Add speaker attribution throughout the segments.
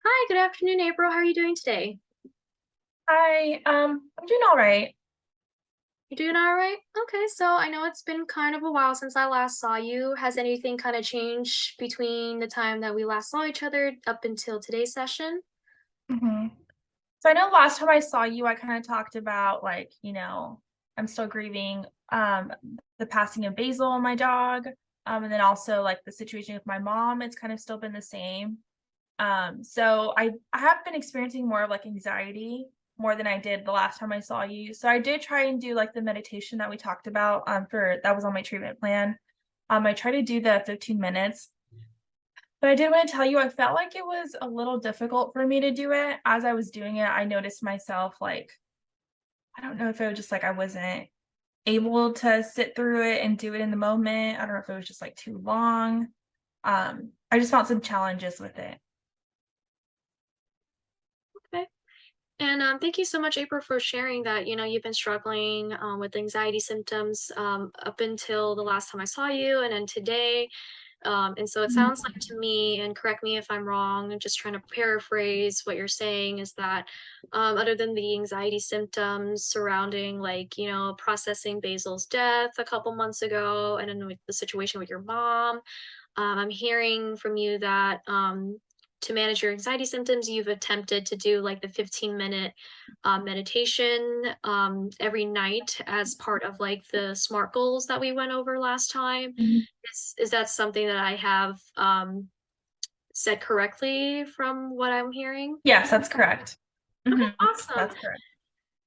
Speaker 1: Hi, good afternoon, April. How are you doing today?
Speaker 2: Hi, I'm doing all right.
Speaker 1: You doing all right? Okay, so I know it's been kind of a while since I last saw you. Has anything kind of changed between the time that we last saw each other up until today's session?
Speaker 2: hmm So I know last time I saw you, I kind of talked about I'm still grieving the passing of Basil, my dog, and then also like the situation with my mom. It's kind of still been the same. So I have been experiencing more of like anxiety more than I did the last time I saw you. So I did try and do like the meditation that we talked about for that was on my treatment plan. I tried to do the 15 minutes. But I did wanna tell you, I felt like it was a little difficult for me to do it. As I was doing it, I noticed myself, like I don't know if it was just, like, I wasn't able to sit through it and do it in the moment. I don't know if it was just, like, too long. I just found some challenges with it.
Speaker 1: Okay. And thank you so much, April, for sharing that. You've been struggling with anxiety symptoms up until the last time I saw you, and then today. And so it sounds
Speaker 2: Mhm,
Speaker 1: like to me, and correct me if I'm wrong, and just trying to paraphrase what you're saying is that other than the anxiety symptoms surrounding, like, processing Basil's death a couple months ago, and then with the situation with your mom, I'm hearing from you that to manage your anxiety symptoms, you've attempted to do like the 15-minute meditation every night as part of like the SMART goals that we went over last time.
Speaker 2: mhm.
Speaker 1: Is that something that I have said correctly from what I'm hearing?
Speaker 2: Yes, that's correct.
Speaker 1: Okay,
Speaker 2: Mhm,
Speaker 1: awesome.
Speaker 2: that's correct.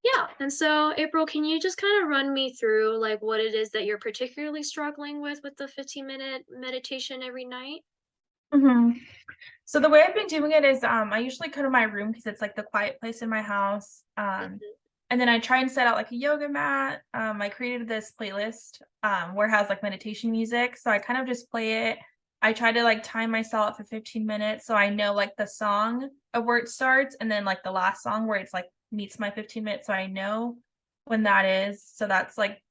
Speaker 1: Yeah. And so, April, can you just kind of run me through like what it is that you're particularly struggling with the 15-minute meditation every night?
Speaker 2: Mhm. So the way I've been doing it is, I usually go to my room because it's, like, the quiet place in my house, and then I try and set out, like, a yoga mat. I created this playlist, where it has, like, meditation music, so I kind of just play it. I try to, like, time myself for 15 minutes so I know, like, the song of where it starts and then, like, the last song where it's, like, meets my 15 minutes so I know when that is. So that's, like,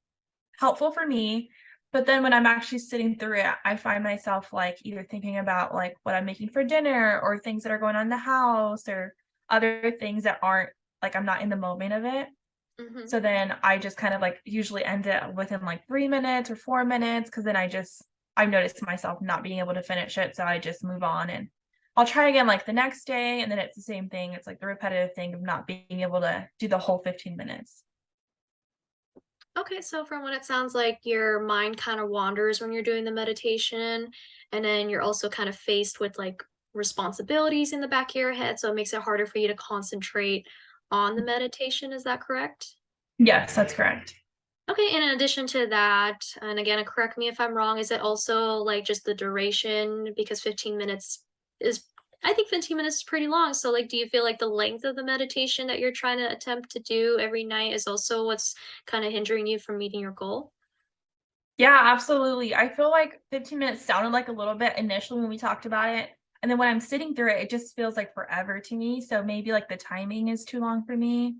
Speaker 2: helpful for me. But then when I'm actually sitting through it, I find myself like either thinking about like what I'm making for dinner or things that are going on in the house or other things that aren't like I'm not in the moment of it.
Speaker 1: Mm-hmm.
Speaker 2: So then I just kind of like usually end it within like 3 minutes or 4 minutes because then I've noticed myself not being able to finish it. So I just move on and I'll try again like the next day and then it's the same thing. It's like the repetitive thing of not being able to do the whole 15 minutes.
Speaker 1: Okay, so from what it sounds like, your mind kind of wanders when you're doing the meditation, and then you're also kind of faced with like responsibilities in the back of your head, so it makes it harder for you to concentrate on the meditation. Is that correct?
Speaker 2: Yes, that's correct.
Speaker 1: Okay, and in addition to that, and again, correct me if I'm wrong, is it also like just the duration? Because 15 minutes is, I think 15 minutes is pretty long. So, like, do you feel like the length of the meditation that you're trying to attempt to do every night is also what's kind of hindering you from meeting your goal?
Speaker 2: Yeah, absolutely. I feel like 15 minutes sounded like a little bit initially when we talked about it. And then when I'm sitting through it, it just feels like forever to me. So maybe like the timing is too long for me.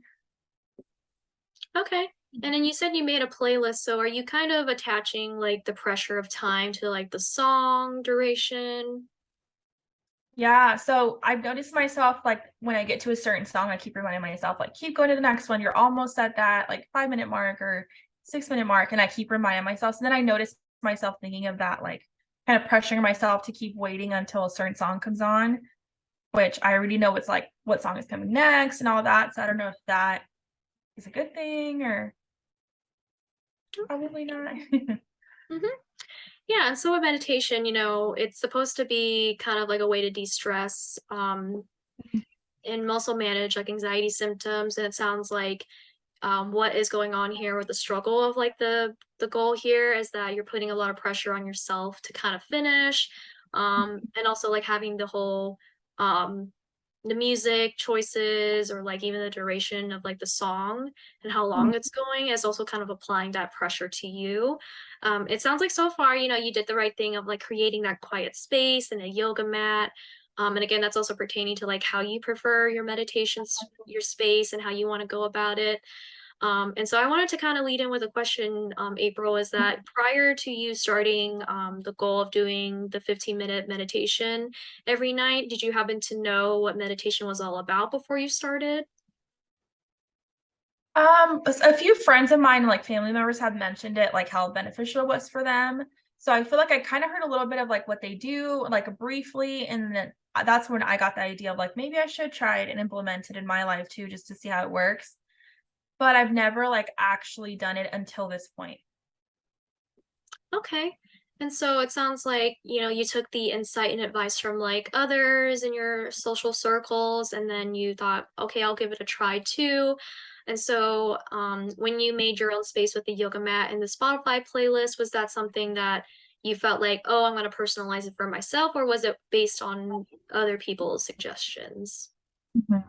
Speaker 1: Okay. And then you said you made a playlist, so are you kind of attaching like the pressure of time to like the song duration?
Speaker 2: Yeah. So I've noticed myself like when I get to a certain song, I keep reminding myself, like, keep going to the next one. You're almost at that like 5 minute mark or 6 minute mark. And I keep reminding myself. So then I notice myself thinking of that, like kind of pressuring myself to keep waiting until a certain song comes on, which I already know it's like what song is coming next and all that. So I don't know if that is a good thing or probably not.
Speaker 1: Mhm. Yeah, and so with meditation, it's supposed to be kind of like a way to de-stress, and also manage like anxiety symptoms. And it sounds like what is going on here with the struggle of like the goal here is that you're putting a lot of pressure on yourself to kind of finish, and also like having um the music choices or like even the duration of like the song and how long it's going is also kind of applying that pressure to you. It sounds like so far, you did the right thing of like creating that quiet space and a yoga mat. And again, that's also pertaining to like how you prefer your meditations, your space, and how you want to go about it. And so I wanted to kind of lead in with a question, April, is that prior to you starting the goal of doing the 15-minute meditation every night, did you happen to know what meditation was all about before you started?
Speaker 2: A few friends of mine, like family members, have mentioned it, like how beneficial it was for them. So I feel like I kind of heard a little bit of like what they do, like briefly, and then that's when I got the idea of like maybe I should try it and implement it in my life too, just to see how it works. But I've never like actually done it until this point.
Speaker 1: Okay. And so it sounds like, you took the insight and advice from like others in your social circles, and then you thought, okay, I'll give it a try too. And so when you made your own space with the yoga mat and the Spotify playlist, was that something that you felt like, oh, I'm going to personalize it for myself, or was it based on other people's suggestions?
Speaker 2: Mhm.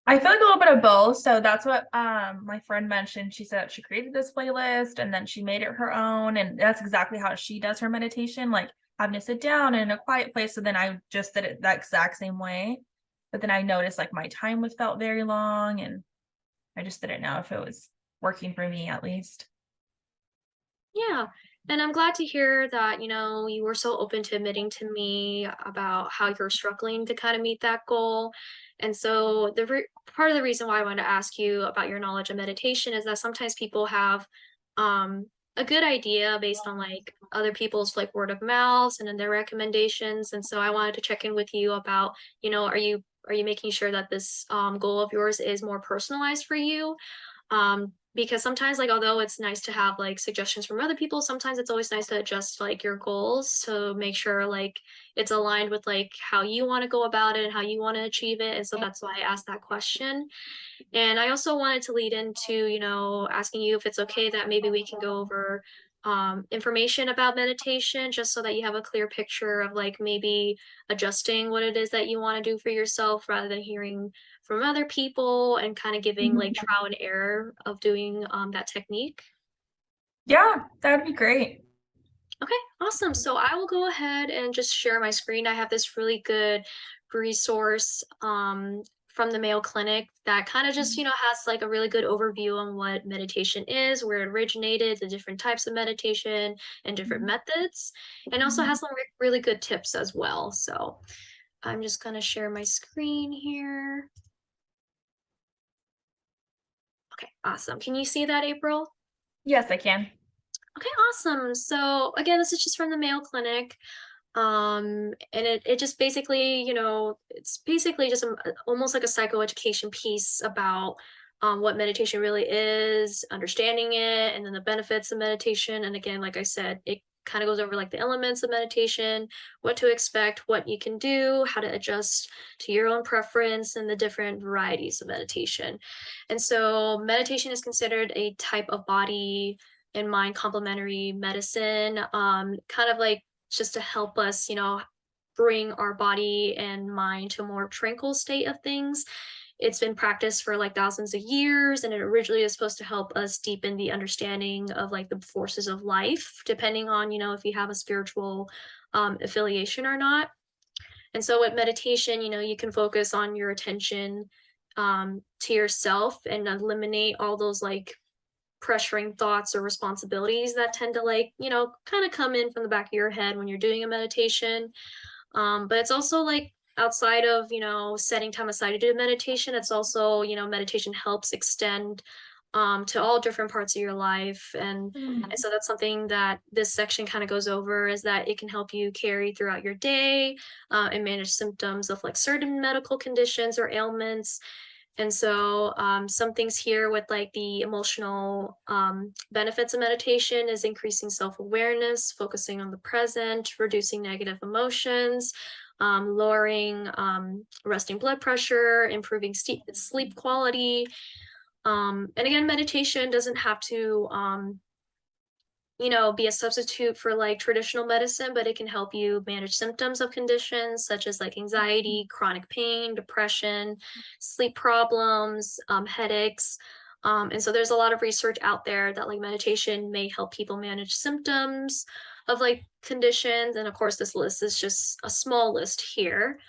Speaker 2: I feel like a little bit of both. So that's what my friend mentioned. She said she created this playlist and then she made it her own. And that's exactly how she does her meditation, like having to sit down in a quiet place. So then I just did it that exact same way. But then I noticed like my time was felt very long and I just didn't know if it was working for me at least.
Speaker 1: Yeah. And I'm glad to hear that, you were so open to admitting to me about how you're struggling to kind of meet that goal. And so part of the reason why I wanted to ask you about your knowledge of meditation is that sometimes people have um a good idea based on like other people's like word of mouths and then their recommendations. And so I wanted to check in with you about, are you making sure that this goal of yours is more personalized for you? Because sometimes, like, although it's nice to have like suggestions from other people, sometimes it's always nice to adjust like your goals to make sure like it's aligned with like how you want to go about it and how you want to achieve it. And so that's why I asked that question. And I also wanted to lead into, asking you if it's okay that maybe we can go over information about meditation just so that you have a clear picture of like maybe adjusting what it is that you want to do for yourself rather than hearing from other people and kind of giving like
Speaker 2: Mhm.
Speaker 1: trial and error of doing that technique.
Speaker 2: Yeah, that'd be great.
Speaker 1: Okay, awesome. So I will go ahead and just share my screen. I have this really good resource from the Mayo Clinic that kind of just, has like a really good overview on what meditation is, where it originated, the different types of meditation and different methods, and also has some really good tips as well. So I'm just going to share my screen here. Okay, awesome. Can you see that, April?
Speaker 2: Yes, I can.
Speaker 1: Okay, awesome. So again, this is just from the Mayo Clinic. And it just basically, it's basically just almost like a psychoeducation piece about what meditation really is, understanding it, and then the benefits of meditation. And again, like I said, it kind of goes over like the elements of meditation, what to expect, what you can do, how to adjust to your own preference, and the different varieties of meditation. And so meditation is considered a type of body and mind complementary medicine, kind of like just to help us, bring our body and mind to a more tranquil state of things. It's been practiced for like thousands of years, and it originally is supposed to help us deepen the understanding of like the forces of life, depending on, if you have a spiritual affiliation or not. And so with meditation, you can focus on your attention to yourself and eliminate all those like pressuring thoughts or responsibilities that tend to like kind of come in from the back of your head when you're doing a meditation. But it's also like outside of setting time aside to do meditation, it's also meditation helps extend to all different parts of your life. And so that's something that this section kind of goes over, is that it can help you carry throughout your day and manage symptoms of like certain medical conditions or ailments. And so, some things here with like the emotional benefits of meditation is increasing self awareness, focusing on the present, reducing negative emotions, lowering resting blood pressure, improving sleep quality. And again, meditation doesn't have to be a substitute for like traditional medicine, but it can help you manage symptoms of conditions such as like anxiety, chronic pain, depression, sleep problems, headaches. And so there's a lot of research out there that like meditation may help people manage symptoms of like conditions. And of course, this list is just a small list here.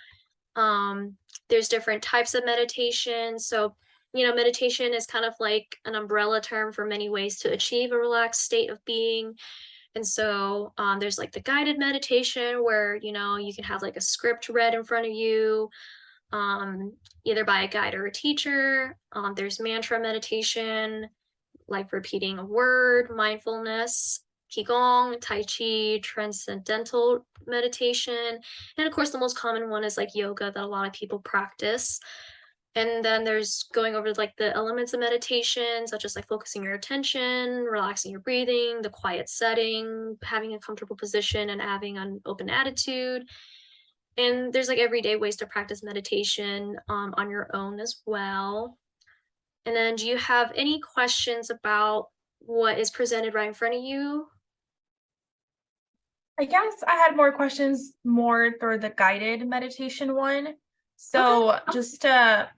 Speaker 1: Um, there's different types of meditation. So meditation is kind of like an umbrella term for many ways to achieve a relaxed state of being. And so there's like the guided meditation where, you can have like a script read in front of you, um, either by a guide or a teacher. There's mantra meditation, like repeating a word, mindfulness, qigong, tai chi, transcendental meditation, and of course the most common one is like yoga that a lot of people practice. And then there's going over like the elements of meditation, such as like focusing your attention, relaxing your breathing, the quiet setting, having a comfortable position, and having an open attitude. And there's like everyday ways to practice meditation on your own as well. And then do you have any questions about what is presented right in front of you?
Speaker 2: I guess I had more questions more for the guided meditation one.
Speaker 1: Okay.
Speaker 2: So just to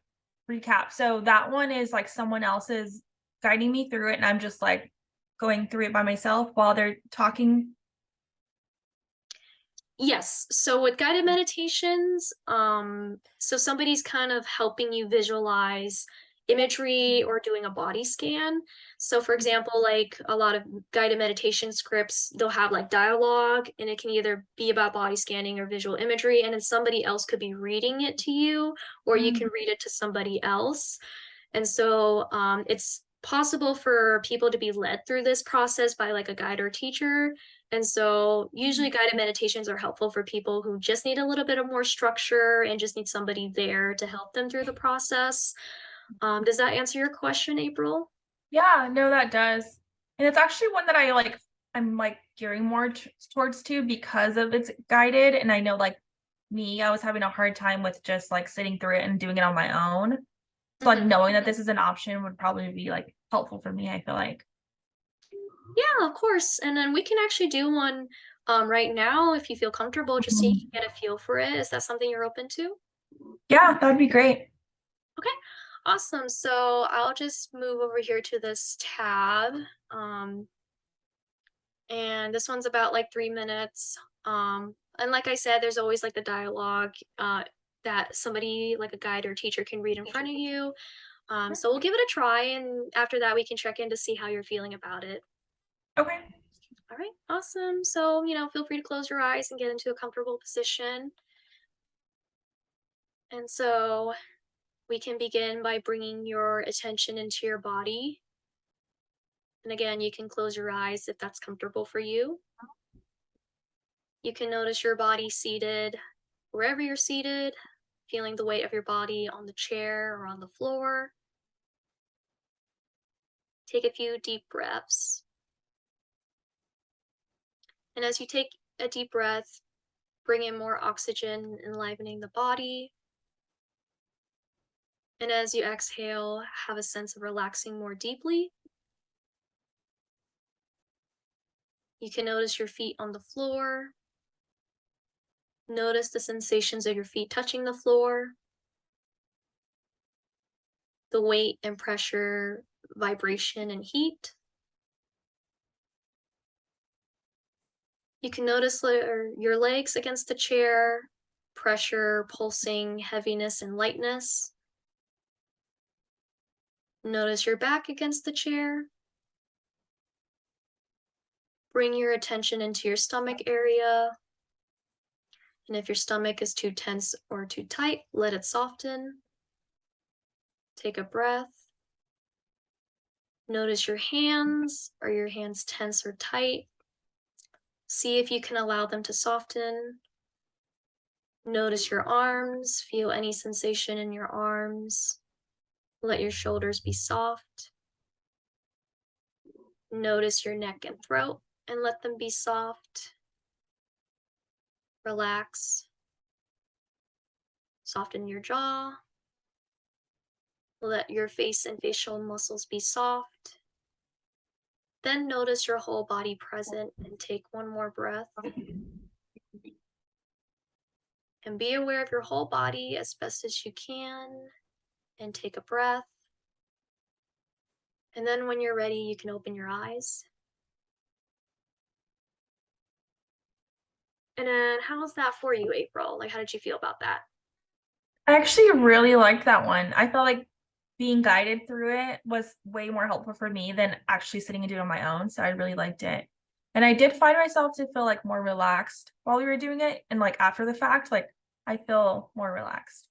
Speaker 2: recap, so that one is like someone else is guiding me through it, and I'm just like going through it by myself while they're talking.
Speaker 1: Yes. So with guided meditations, so somebody's kind of helping you visualize imagery or doing a body scan. So for example, like a lot of guided meditation scripts, they'll have like dialogue and it can either be about body scanning or visual imagery, and then somebody else could be reading it to you, or you can
Speaker 2: Mm,
Speaker 1: read it to somebody else. And so it's possible for people to be led through this process by like a guide or teacher. And so usually guided meditations are helpful for people who just need a little bit of more structure and just need somebody there to help them through the process. Does that answer your question, April?
Speaker 2: yeah, no, that does. And it's actually one that I'm like gearing more towards too because of it's guided. And I know like me, I was having a hard time with just like sitting through it and doing it on my own. So like
Speaker 1: Hmm.
Speaker 2: knowing that this is an option would probably be like helpful for me, I feel like.
Speaker 1: Yeah, of course. And then we can actually do one right now if you feel comfortable, just so you
Speaker 2: Mhm.
Speaker 1: can get a feel for it. Is that something you're open to?
Speaker 2: Yeah, that'd be great.
Speaker 1: Okay, awesome. So I'll just move over here to this tab. Um, and this one's about like 3 minutes. And like I said, there's always like the dialogue that somebody like a guide or teacher can read in front of you. So we'll give it a try, and after that, we can check in to see how you're feeling about it.
Speaker 2: Okay.
Speaker 1: All right, awesome. So, feel free to close your eyes and get into a comfortable position. And so we can begin by bringing your attention into your body. And again, you can close your eyes if that's comfortable for you. You can notice your body seated wherever you're seated, feeling the weight of your body on the chair or on the floor. Take a few deep breaths. And as you take a deep breath, bring in more oxygen, enlivening the body. And as you exhale, have a sense of relaxing more deeply. You can notice your feet on the floor. Notice the sensations of your feet touching the floor, the weight and pressure, vibration and heat. You can notice your legs against the chair, pressure, pulsing, heaviness, and lightness. Notice your back against the chair. Bring your attention into your stomach area. And if your stomach is too tense or too tight, let it soften. Take a breath. Notice your hands. Are your hands tense or tight? See if you can allow them to soften. Notice your arms. Feel any sensation in your arms. Let your shoulders be soft. Notice your neck and throat and let them be soft. Relax. Soften your jaw. Let your face and facial muscles be soft. Then notice your whole body present and take one more breath. And be aware of your whole body as best as you can. And take a breath. And then when you're ready, you can open your eyes. And then how's that for you, April? Like, how did you feel about that?
Speaker 2: I actually really liked that one. I felt like being guided through it was way more helpful for me than actually sitting and doing it on my own. So I really liked it. And I did find myself to feel like more relaxed while we were doing it. And like after the fact, like I feel more relaxed.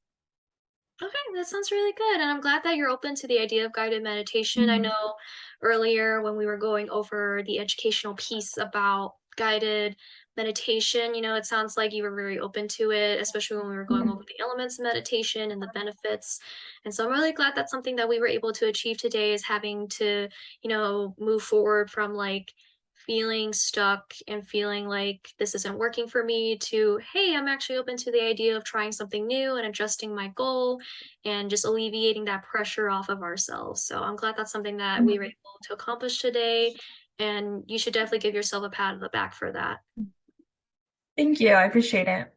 Speaker 1: Okay, that sounds really good. And I'm glad that you're open to the idea of guided meditation. I
Speaker 2: Mhm.
Speaker 1: know earlier when we were going over the educational piece about guided meditation, it sounds like you were very open to it, especially when we were going over
Speaker 2: Mhm.
Speaker 1: the elements of meditation and the benefits. And so I'm really glad that's something that we were able to achieve today is having to, move forward from like feeling stuck and feeling like this isn't working for me to, hey, I'm actually open to the idea of trying something new and adjusting my goal and just alleviating that pressure off of ourselves. So I'm glad that's something that we were
Speaker 2: Mhm.
Speaker 1: able to accomplish today. And you should definitely give yourself a pat on the back for that.
Speaker 2: Thank you. I appreciate it.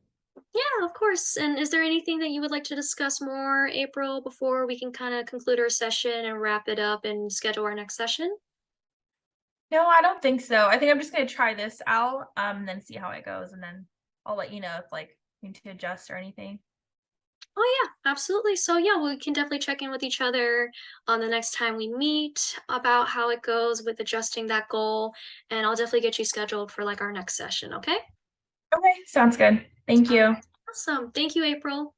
Speaker 1: Yeah, of course. And is there anything that you would like to discuss more, April, before we can kind of conclude our session and wrap it up and schedule our next session?
Speaker 2: No, I don't think so. I think I'm just gonna try this out, and then see how it goes, and then I'll let you know if like need to adjust or anything.
Speaker 1: Oh yeah, absolutely. So yeah, we can definitely check in with each other on the next time we meet about how it goes with adjusting that goal. And I'll definitely get you scheduled for like our next session, okay?
Speaker 2: Okay, sounds good. Thank
Speaker 1: All right.
Speaker 2: you.
Speaker 1: Awesome. Thank you, April.